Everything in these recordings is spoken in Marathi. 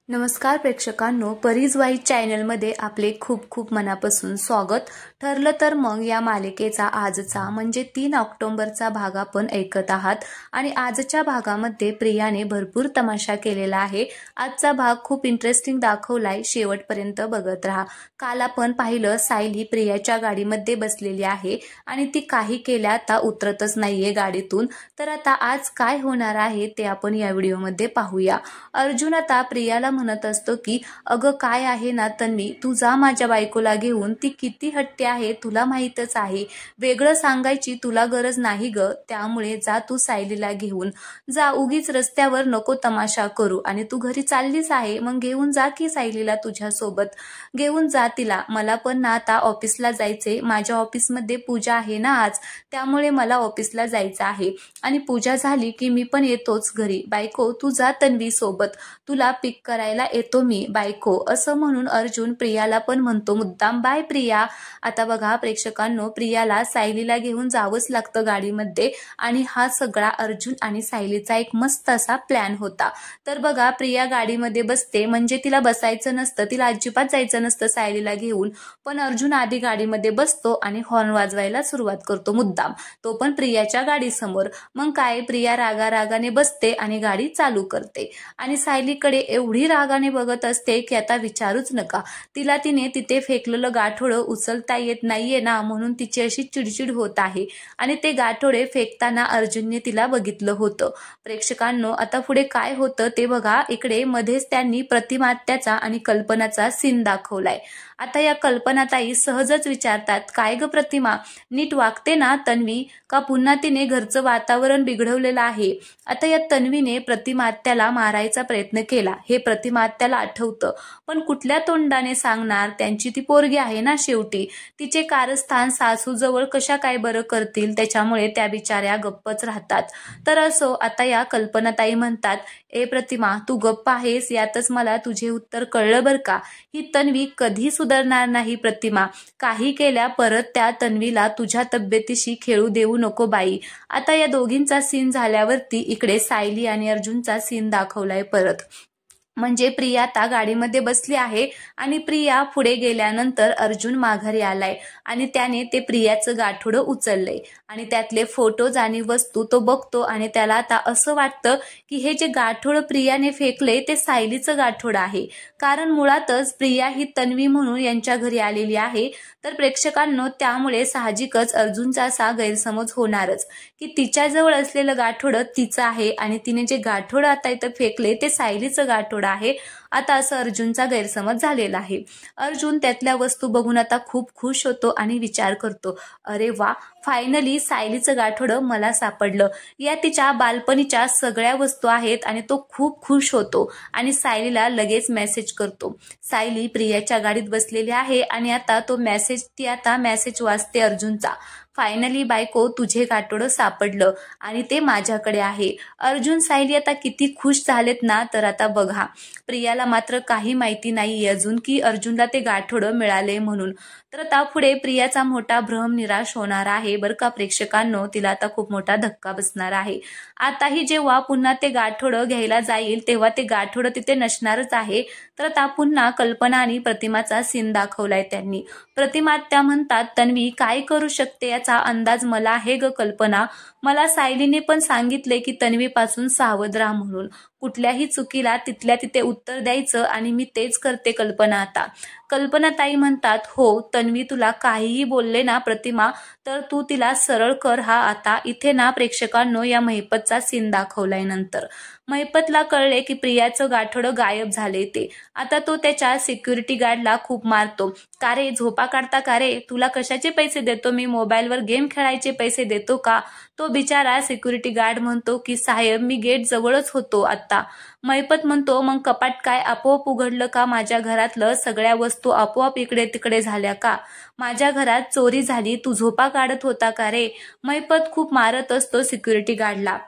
नमस्कार प्रेक्षकांनो, परीज वाईज चॅनलमध्ये आपले खूप खूप मनापासून स्वागत। ठरलं तर मग या मालिकेचा आजचा म्हणजे 3 ऑक्टोबरचा भाग आपण ऐकत आहात आणि आजच्या भागामध्ये प्रियाने भरपूर तमाशा केलेला आहे। आजचा भाग खूप इंटरेस्टिंग दाखवलाय, शेवटपर्यंत बघत राहा। काल आपण पाहिलं सायली प्रियाच्या गाडीमध्ये बसलेली आहे आणि ती काही केल्या आता उतरतच नाहीये गाडीतून। तर आता आज काय होणार आहे ते आपण या व्हिडिओमध्ये पाहूया। अर्जुन आता प्रियाला म्हणत असतो की अगं काय आहे ना तन्वी, तू जा माझ्या बायकोला घेऊन, ती किती हट्टी आहे तुला माहीतच आहे, वेगळं सांगायची तुला गरज नाही ग, त्यामुळे जा तू सायलीला घेऊन जा, उगीच रस्त्यावर नको तमाशा करू, आणि तू घरी चाललीच आहे मग घेऊन जा की सायलीला, तुझ्या सोबत घेऊन जा तिला, मला पण ना आता ऑफिसला जायचे, माझ्या ऑफिसमध्ये पूजा आहे ना आज, त्यामुळे मला ऑफिसला जायचं आहे आणि पूजा झाली की मी पण येतोच घरी, बायको तू जा तन्वी सोबत, तुला पिक करायला येतो मी बायको, असं म्हणून अर्जुन प्रियाला पण म्हणतो मुद्दाम बाय प्रिया। आता बघा प्रेक्षकांनो, प्रियाला सायलीला घेऊन जावंच लागतं गाडीमध्ये आणि हा सगळा अर्जुन आणि सायलीचा एक मस्त असा प्लॅन होता। तर बघा प्रिया गाडीमध्ये बसते, म्हणजे तिला बसायचं नसतं, तिला अजिबात जायचं नसतं सायलीला घेऊन, पण अर्जुन आधी गाडीमध्ये बसतो आणि हॉर्न वाजवायला सुरुवात करतो मुद्दाम, तो पण प्रियाच्या गाडीसमोर। मग काय, प्रिया रागाने बसते आणि गाडी चालू करते आणि सायलीकडे एवढी रागाने बघत असते की आता विचारूच नका, तिने तिथे फेकलेलं गाठोडं उचलता येत नाहीये ना, म्हणून तिची अशी चिडचिड होत आहे आणि ते गाठोडे फेकताना अर्जुनने तिला बघितलं होतं। प्रेक्षकांनो, आता पुढे काय होतं ते बघा। इकडे मध्येच त्यांनी प्रतिमात्याचा आणि कल्पनाचा सीन दाखवलाय। आता या कल्पनाताई सहजच विचारतात, काय ग प्रतिमा, नीट वागते ना तन्वी, का पुन्हा तिने घरचं वातावरण बिघडवलेलं आहे। आता या तन्वीने प्रतिमात्याला मारायचा प्रयत्न केला हे प्रतिमात्याला आठवतं, पण कुठल्या तोंडाने सांगणार, त्यांची ती पोरगी आहे ना शेवटी, तिचे कारस्थान सासूजवळ कशा काय बरं करतील, त्याच्यामुळे त्या बिचाऱ्या गप्पच राहतात। तर असो, आता या कल्पनाताई म्हणतात, ए प्रतिमा तू गप्प आहेस यातच मला तुझे उत्तर कळलं बर का, ही तन्वी कधी सुधारणार नाही प्रतिमा, काही केल्या परत त्या तन्वीला तुझ्या तब्येतीशी खेळू देऊ नको बाई। आता या दोघींचा सीन झाल्यावरती इकडे सायली आणि अर्जुनचा सीन दाखवलाय परत, म्हणजे प्रिया आता गाडीमध्ये बसली आहे आणि प्रिया पुढे गेल्यानंतर अर्जुन माघारी आलाय आणि त्याने ते प्रियाचं गाठोडं उचललंय आणि त्यातले फोटोज आणि वस्तू तो बघतो आणि त्याला आता असं वाटतं की हे जे गाठोडं प्रियाने फेकले ते सायलीचं गाठोडं आहे, कारण मुळातच प्रिया ही तन्वी म्हणून यांच्या घरी आलेली आहे। तर प्रेक्षकांनो, त्यामुळे साहजिकच अर्जुनचा असा गैरसमज होणारच की तिच्याजवळ असलेलं गाठोडं तिचं आहे आणि तिने जे गाठोडं आता इथं फेकले ते सायलीचं गाठोडं आहे। आता असं अर्जुनचा गैरसमज झालेला आहे। अर्जुन त्यातल्या वस्तू बघून आता खूप खुश होतो आणि विचार करतो, अरे वा, फायनली सायलीचं गाठोडं मला सापडलं, या तिच्या बालपणीच्या सगळ्या वस्तू आहेत आणि तो खूप खुश होतो आणि सायलीला लगेच मेसेज करतो। सायली प्रियाच्या गाडीत बसलेली आहे आणि आता ती आता मेसेज वाचते अर्जुनचा, फायनली बायको तुझे गाठोडं सापडलं आणि ते माझ्याकडे आहे। अर्जुन सायली आता किती खुश झालेत ना, तर आता बघा प्रियाला मात्र काही माहिती नाही अजून की अर्जुनला ते गाठोडं मिळाले म्हणून। तर आता पुढे प्रियाचा मोठा भ्रम निराश होणार आहे बरं का प्रेक्षकांनो, तिला आता खूप मोठा धक्का बसणार आहे। आताही जेव्हा पुन्हा ते गाठोडं घ्यायला जाईल तेव्हा ते गाठोडं तिथे नसणारच आहे। तर आता पुन्हा कल्पना आणि प्रतिमाचा सीन दाखवलाय त्यांनी। प्रतिमा त्या म्हणतात, तन्वी काय करू शकते याचा अंदाज मला आहे ग कल्पना, मला सायलीने पण सांगितले की तन्वीपासून सावध राहा म्हणून, कुठल्याही चुकीला तिथल्या तिथे उत्तर द्यायचं आणि मी तेच करते कल्पना। आता कल्पनाताई म्हणतात, हो तन्वी तुला काहीही बोलले ना प्रतिमा, तर तू तिला सरळ कर हा। आता इथे ना प्रेक्षकांनो, या महिपतचा सीन दाखवलाय नंतर। महिपतला कळले की प्रियाचं गाठोडं गायब झाले ते, आता तो त्याच्या सिक्युरिटी गार्डला खूप मारतो, का रे झोपा काढता का रे, तुला कशाचे पैसे देतो मी, मोबाईलवर गेम खेळायचे पैसे देतो का। तो बिचारा सिक्युरिटी गार्ड म्हणतो की साहेब मी गेट जवळच होतो आता। महिपत म्हणतो, मग कपाट काय आपोआप उघडलं का, माझ्या घरातलं सगळ्या वस्तू आपोआप इकडे तिकडे झाल्या का, माझ्या घरात चोरी झाली, तू झोपा काढत होता का रे। महिपत खूप मारत असतो सिक्युरिटी गार्डला।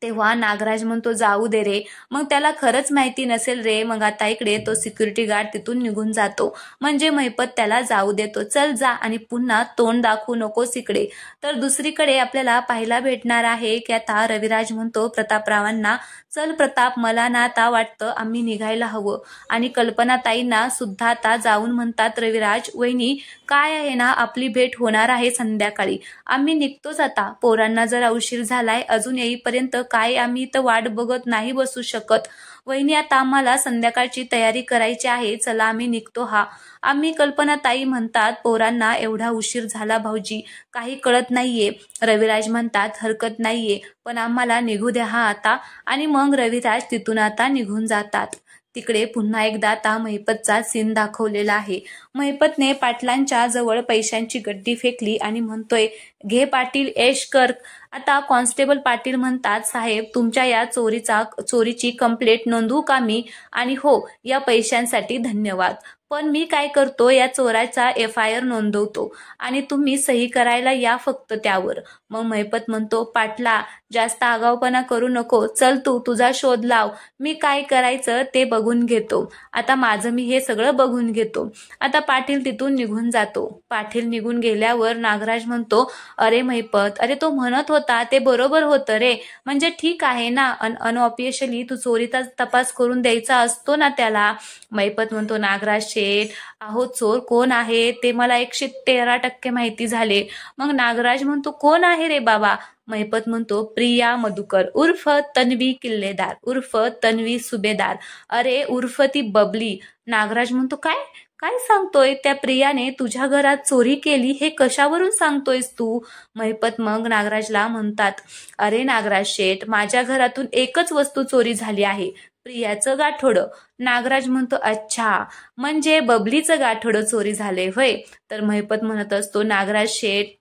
तेव्हा नागराज म्हणतो जाऊ दे रे. मग त्याला खरंच माहिती नसेल रे. मग आता इकडे तो सिक्युरिटी गार्ड तिथून निघून जातो. म्हणजे महिपत त्याला जाऊ देतो. चल जा आणि पुन्हा तोंड दाखवू नकोस इकडे. तर दुसरीकडे आपल्याला पाहायला भेटणार आहे की आता रविराज म्हणतो प्रतापरावांना, चल प्रताप, मला ना आता वाटतं आम्ही निघायला हवं. आणि कल्पनाताईंना सुद्धा आता जाऊन म्हणतात रविराज, वहिनी काय आहे ना, आपली भेट होणार आहे संध्याकाळी. आम्ही निघतोच आता. पोरांना जरा उशीर झालाय. अजून येईपर्यंत काय आम्ही इथं वाट बघत नाही बसू शकत. वहिनी आता आम्हाला संध्याकाळची तयारी करायची आहे. चला आम्ही निघतो. आम्ही कल्पनाताई म्हणतात पोरांना एवढा उशीर झाला भाऊजी, काही कळत नाहीये. रविराज म्हणतात हरकत नाहीये, पण आम्हाला निघू द्या आता. आणि मग रविराज तिथून आता निघून जातात. तिकडे पुन्हा एकदा आता महिपतचा सीन दाखवलेला आहे. महिपतने पाटलांच्या जवळ पैशांची गड्डी फेकली आणि म्हणतोय, घे पाटील, ऐश कर. आता कॉन्स्टेबल पाटील म्हणतात, साहेब तुमच्या या चोरीची कंप्लेंट नोंदवू का मी? आणि हो, या पैशांसाठी धन्यवाद. पण मी काय करतो, या चोराचा FIR नोंदवतो आणि तुम्ही सही करायला या फक्त त्यावर. मग महिपत म्हणतो, पाटला जास्त आगाऊपणा करू नको. चल तू तुझा शोध लाव. मी काय करायचं ते बघून घेतो. आता माझं मी हे सगळं बघून घेतो. आता पाटील तिथून निघून जातो. पाटील निघून गेल्यावर नागराज म्हणतो, अरे महिपत, अरे तो म्हणत होता ते बरोबर होतं रे. म्हणजे ठीक आहे ना, अनऑफिशियली तू चोरीचा तपास करून द्यायचा असतो ना त्याला. महिपत म्हणतो, नागराज शेठ, अहो चोर कोण आहे ते मला 113% माहिती झाले. मग नागराज म्हणतो, कोण आहे रे बाबा? महिपत म्हणतो, प्रिया मधुकर उर्फ तन्वी किल्लेदार उर्फ तन्वी सुभेदार. अरे उर्फ ती बबली. नागराज म्हणतो, काय काय सांगतोय? त्या प्रियाने तुझ्या घरात चोरी केली हे कशावरून सांगतोयस तू? महिपत मग नागराजला म्हणतात, अरे नागराज शेठ, माझ्या घरातून एकच वस्तू चोरी झाली आहे, प्रियाचं गाठोडं. नागराज म्हणतो, अच्छा, म्हणजे बबलीचं गाठोडं चोरी झाले होय? तर महिपत म्हणत असतो, नागराज शेठ,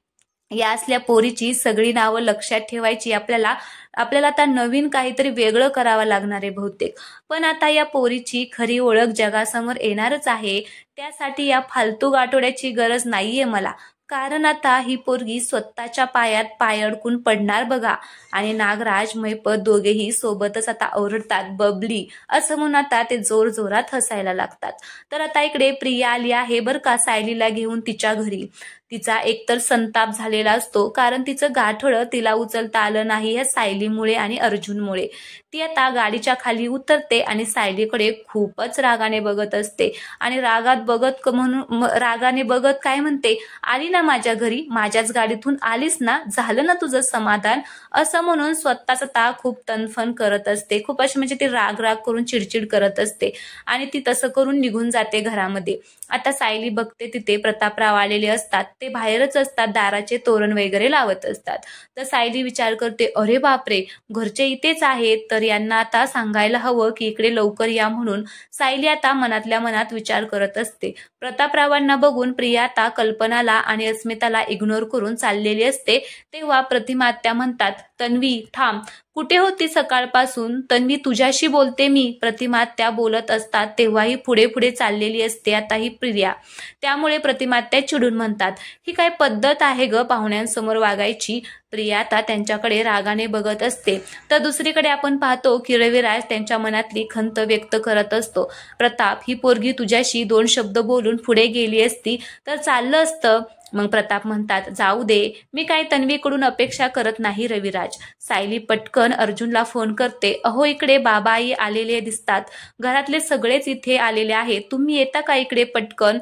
या असल्या पोरीची सगळी नावं लक्षात ठेवायची. आपल्याला आता नवीन काहीतरी वेगळं करावं लागणार आहे बहुतेक. पण आता या पोरीची खरी ओळख जगासमोर येणारच आहे. त्यासाठी या फालतू गाठोड्याची गरज नाहीये मला. कारण आता ही पोरगी स्वतःच्या पायात पाय अडकून पडणार बघा. आणि नागराज महिपत दोघेही सोबतच आता ओरडतात, बबली असं म्हणून आता ते जोर जोरात हसायला लागतात. तर आता इकडे प्रिया आली आहे बरं का सायलीला घेऊन तिच्या घरी. तिचा एकतर संताप झालेला असतो, कारण तिचं गाठोडं तिला उचलता आलं नाही या सायलीमुळे आणि अर्जुनमुळे. ती आता गाडीच्या खाली उतरते आणि सायलीकडे खूपच रागाने बघत असते. आणि रागाने बघत काय म्हणते, आली ना माझ्या घरी, माझ्याच गाडीतून आलीस ना, झालं ना तुझं समाधान, असं म्हणून स्वतःच आता खूप तनफन करत असते. खूप अशी म्हणजे ती राग करून चिडचिड करत असते आणि ती तसं करून निघून जाते घरामध्ये. आता सायली बघते तिथे प्रतापराव आलेले असतात. ते बाहेरच असतात, दाराचे तोरण वगैरे लावत असतात. तर सायली विचार करते, अरे बापरे, घरचे इथेच आहेत, तर यांना आता सांगायला हवं की इकडे लवकर या म्हणून. सायली आता मनातल्या मनात विचार करत असते. प्रतापरावांना बघून प्रिया आता कल्पनाला आणि अस्मिताला इग्नोर करून चाललेली असते. तेव्हा प्रतिमा आत्या म्हणतात, तन्वी थांब, कुठे होती सकाळपासून? तन्वी तुझ्याशी बोलते मी. प्रतिमा आत्या बोलत असतात तेव्हाही पुढे पुढे चाललेली असते आता ही प्रिया. त्यामुळे प्रतिमा आत्या चिडून म्हणतात, ही काय पद्धत आहे ग पाहुण्यांसमोर वागायची? प्रिया आता त्यांच्याकडे रागाने बघत असते. तर दुसरीकडे आपण पाहतो की रविराज त्यांच्या मनातली खंत व्यक्त करत असतो. प्रताप, ही पोरगी तुझ्याशी 2 शब्द बोलून पुढे गेली असती तर चाललं असतं. मग प्रताप म्हणतात, जाऊ दे, मी काय तन्वीकडून अपेक्षा करत नाही रविराज. सायली पटकन अर्जुनला फोन करते, अहो इकडे बाबा आई आलेले दिसतात, घरातले सगळेच इथे आलेले आहेत, तुम्ही येता का इकडे पटकन?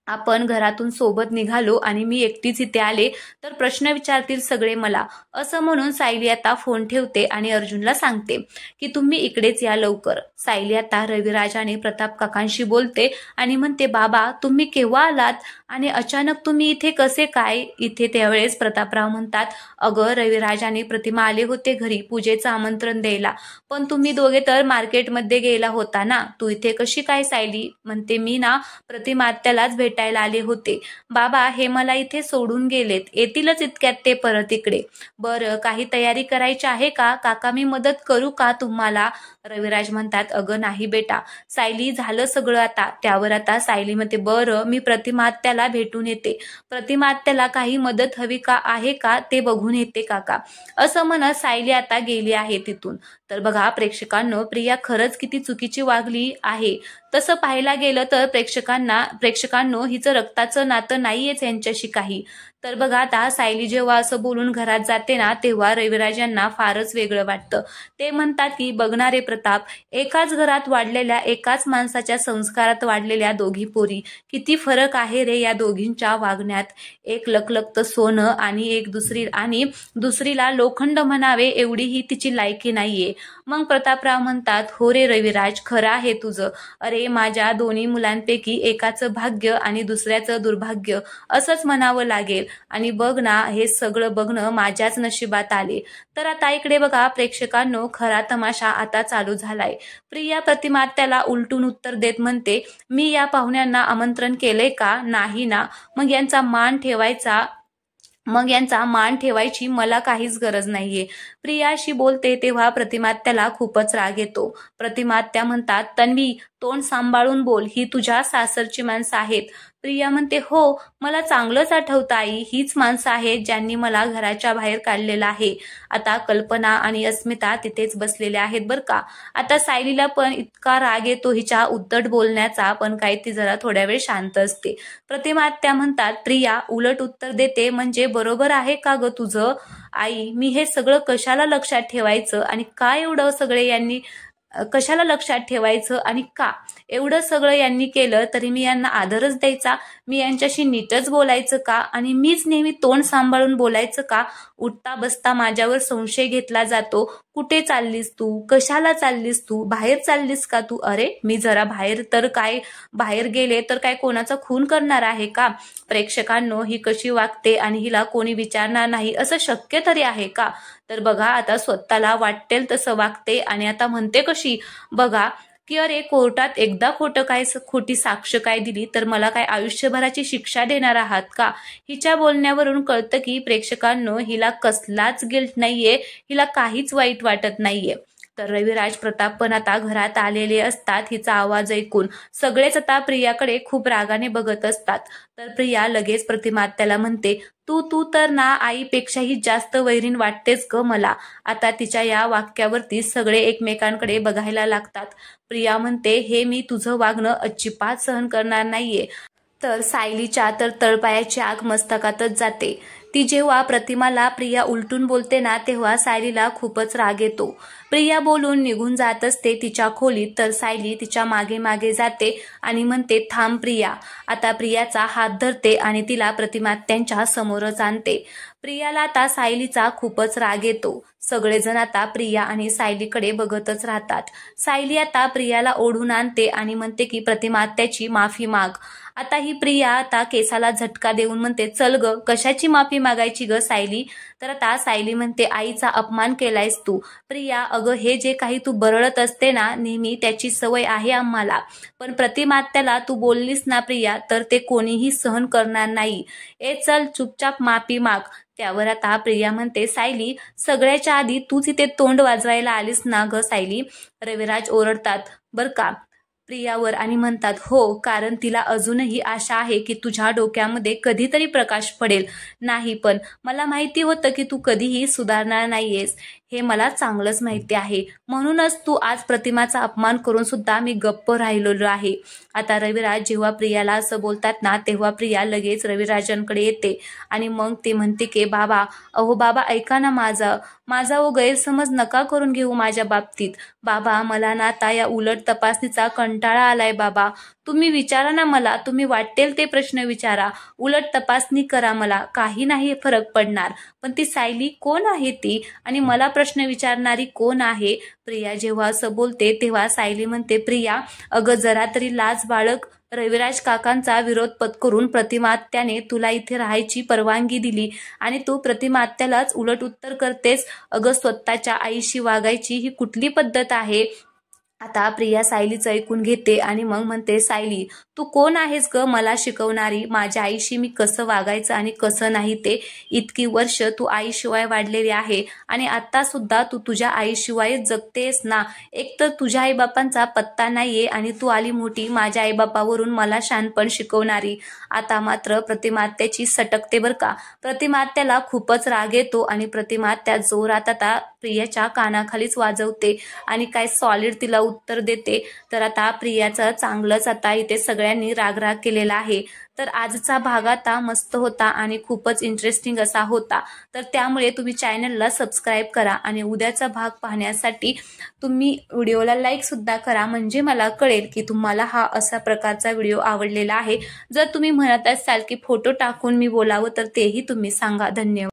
आपण घरातून सोबत निघालो आणि मी एकटीच इथे आले तर प्रश्न विचारतील सगळे मला. असं म्हणून सायली आता फोन ठेवते आणि अर्जुनला सांगते की तुम्ही इकडेच या लवकर. सायली आता रविराज आणि प्रताप काकांशी बोलते आणि म्हणते, बाबा तुम्ही केव्हा आलात आणि अचानक तुम्ही इथे कसे काय? इथे त्यावेळेस प्रतापराव म्हणतात, अगं रविराज आणि प्रतिमा आले होते घरी पूजेचं आमंत्रण द्यायला, पण तुम्ही दोघे तर मार्केटमध्ये गेला होता ना, तू इथे कशी काय? सायली म्हणते, मी ना प्रतिमा आत्यालाच भेटायला भेटायला आले होते. बाबा हे मला इथे सोडून गेलेत, येतीलच इतक्यात ते परत इकडे. बरं काही तयारी करायची आहे का काका, मी मदत करू का तुम्हाला? रविराज म्हणतात अगं नाही बेटा, सायली झालं सगळं आता. त्यावर आता सायली म्हणते बरं मी प्रतिमा आत्याला भेटून येते, प्रतिमा आत्याला काही मदत हवी का आहे का ते बघून येते काका. असं म्हणत सायली आता गेली आहे तिथून. तर बघा प्रेक्षकांनो, प्रिया खरंच किती चुकीची वागली आहे. तसं पाहायला गेलं तर प्रेक्षकांनो हिचं रक्ताचं नातं नाहीयेच यांच्याशी काही. तर बघा आता सायली जेव्हा असं बोलून घरात जाते ना, तेव्हा रविराज यांना फारच वेगळं वाटतं. ते म्हणतात की बघणारे प्रताप, एकाच घरात वाढलेल्या, एकाच माणसाच्या संस्कारात वाढलेल्या दोघी पोरी, किती फरक आहे रे या दोघींच्या वागण्यात. एक लखलखतं सोनं आणि दुसरीला लोखंड म्हणावे एवढी ही तिची लायकी नाहीये. मग प्रतापराव म्हणतात हो रे रविराज, खरं आहे तुझं. अरे माझ्या दोन्ही मुलांपैकी एकाचं भाग्य आणि दुसऱ्याचं दुर्भाग्य असंच म्हणावं लागेल. आणि बघ ना, हे सगळं बघणं माझ्याच नशिबात आले. तर आता इकडे बघा प्रेक्षकांनो, खरा तमाशा आता चालू झालाय. प्रिया प्रतिमा त्याला उलटून उत्तर देत म्हणते मी या पाहुण्यांना आमंत्रण केलंय का? नाही ना. मग यांचा मान ठेवायची मला काहीच गरज नाहीये. प्रियाशी बोलते तेव्हा प्रतिमात्याला खूपच राग येतो. प्रतिमात्या म्हणतात तन्वी, तोंड सांभाळून बोल, ही तुझ्या सासरची माणसं आहेत. प्रिया म्हणते हो मला चांगलंच आठवतं आई, हीच माणसं आहेत ज्यांनी मला घराच्या बाहेर काढलेलं आहे. आता कल्पना आणि अस्मिता तिथेच बसलेल्या आहेत बरं का. आता सायलीला पण इतका राग येतो हिच्या उद्धट बोलण्याचा, पण काही ती जरा थोड्या वेळ शांत असते. प्रतिमात्या म्हणतात प्रिया उलट उत्तर देते म्हणजे बरोबर आहे का ग तुझं? आई मी हे सगळं कशाला लक्षात ठेवायचं आणि का एवढं सगळं यांनी केलं तरी मी यांना आदरच द्यायचा, मी यांच्याशी नीटच बोलायचं का आणि मीच नेहमी तोंड सांभाळून बोलायचं का? उठता बसता माझ्यावर संशय घेतला जातो. कुठे चाललीस तू? कशाला चाललीस तू? बाहेर चाललीस का तू? अरे मी जरा बाहेर गेले तर काय कोणाचा खून करणार आहे का? प्रेक्षकांनो, ही कशी वागते आणि हिला कोणी विचारणार नाही असं शक्य तरी आहे का? तर बघा आता स्वतःला वाटेल तसं वागते आणि आता म्हणते कशी बघा की अरे कोर्टात एकदा खोटी साक्ष काय दिली तर मला काय आयुष्यभराची शिक्षा देणार आहात का? हिच्या बोलण्यावरून कळतं की प्रेक्षकांनो हिला कसलाच गिल्ट नाहीये, हिला काहीच वाईट वाटत नाहीये. तर रविराज प्रताप पण आता घरात आलेले असतात. हिचा आवाज ऐकून सगळेच आता प्रियाकडे खूप रागाने बघत असतात. तर प्रिया लगेच प्रतिमात्याला म्हणते तू तर ना आईपेक्षाही जास्त वैरीण वाटतेच ग मला. आता तिच्या या वाक्यावरती सगळे एकमेकांकडे बघायला लागतात. प्रिया म्हणते हे मी तुझं वागणं अजिबात सहन करणार नाहीये. तर सायलीच्या तर तळपायाची आग मस्तकातच जाते. ती जेव्हा प्रतिमाला प्रिया उलटून बोलते ना, तेव्हा सायलीला खूपच राग येतो. प्रिया बोलून निघून जात असते तिच्या खोलीत, तर सायली तिच्या मागे मागे जाते आणि म्हणते थांब प्रिया. आता प्रियाचा हात धरते आणि तिला प्रतिमात्यांच्या समोरच आणते. प्रियाला आता सायलीचा खूपच राग येतो. सगळेजण आता प्रिया आणि सायलीकडे बघतच राहतात. सायली आता प्रियाला ओढून आणते आणि म्हणते की प्रतिमात्याची माफी माग. आता ही प्रिया आता केसाला झटका देऊन म्हणते चल ग, कशाची माफी मागायची ग सायली? तर आता सायली म्हणते आईचा अपमान केलायस तू. प्रिया अगं हे जे काही तू बरळत असते ना नेहमी, त्याची सवय आहे आम्हाला, पण प्रतिमात्याला तू बोललीस ना प्रिया तर ते कोणीही सहन करणार नाही. चल चुपचाप माफी माग. त्यावर आता प्रिया म्हणते सायली सगळ्याच्या आधी तूच इथे तोंड वाजवायला आलीस ना ग सायली. रविराज ओरडतात बर का प्रियावर आणि म्हणतात हो, कारण तिला अजूनही आशा आहे की तुझ्या डोक्यामध्ये कधीतरी प्रकाश पडेल. नाही, पण मला माहिती होतं की तू कधीही सुधारणार नाहीयेस, हे मला चांगलंच माहिती आहे. म्हणूनच तू आज प्रतिमाचा अपमान करून सुद्धा मी गप्प राहिलेलो आहे. आता रविराज जेव्हा प्रियाला असं बोलतात ना, तेव्हा प्रिया लगेच रविराजांकडे येते आणि मग ती म्हणते की बाबा, अहो बाबा ऐका ना माझा गैरसमज नका करून घेऊ माझ्या बाबतीत. बाबा मला ना आता या उलट तपासणीचा कंटाळा आलाय बाबा. तुम्ही विचारा ना मला, तुम्ही वाटेल ते प्रश्न विचारा, उलट तपासणी करा, मला काही नाही फरक पडणार. पण ती सायली कोण आहे ती आणि मला प्रश्न विचारणारी कोण आहे? प्रिया जेव्हा असं बोलते तेव्हा सायली म्हणते प्रिया अगं जरा तरी लाज बाळग. रविराज काकांचा विरोध पत्करून प्रतिमात्याने तुला इथे राहायची परवानगी दिली आणि तू प्रतिमात्यालाच उलट उत्तर करतेस. अगं स्वतःच्या आईशी वागायची ही कुठली पद्धत आहे? आता प्रिया सायलीचं ऐकून घेते आणि मग म्हणते, सायली तू कोण आहेस ग मला शिकवणारी? माझ्या आईशी मी कसं वागायचं आणि कसं नाही ते. इतकी वर्ष तू आईशिवाय वाढलेली आहे आणि आता सुद्धा तू तुझ्या आईशिवाय जगतेस ना. एक तर तुझ्या आईबापांचा पत्ता नाहीये आणि तू आली मोठी माझ्या आईबापावरून मला शहाणपण शिकवणारी. आता मात्र प्रतिमात्याची सटकते बर का. प्रतिमात्याला खूपच राग येतो आणि प्रतिमात्या जोरात आता प्रियाच्या कानाखालीच वाजवते आणि काय सॉलिड तिला उत्तर देते. तर आता प्रियाचं चांगलंच आता इथे सगळ्यांनी राग केलेला आहे. तर आजचा भाग आता मस्त होता आणि खूपच इंटरेस्टिंग असा होता. तर त्यामुळे तुम्ही चॅनलला सबस्क्राईब करा आणि उद्याचा भाग पाहण्यासाठी तुम्ही व्हिडिओला लाईक सुद्धा करा, म्हणजे मला कळेल की तुम्हाला हा असा प्रकारचा व्हिडिओ आवडलेला आहे. जर तुम्ही म्हणत असाल की फोटो टाकून मी बोलावं तर तेही तुम्ही सांगा. धन्यवाद.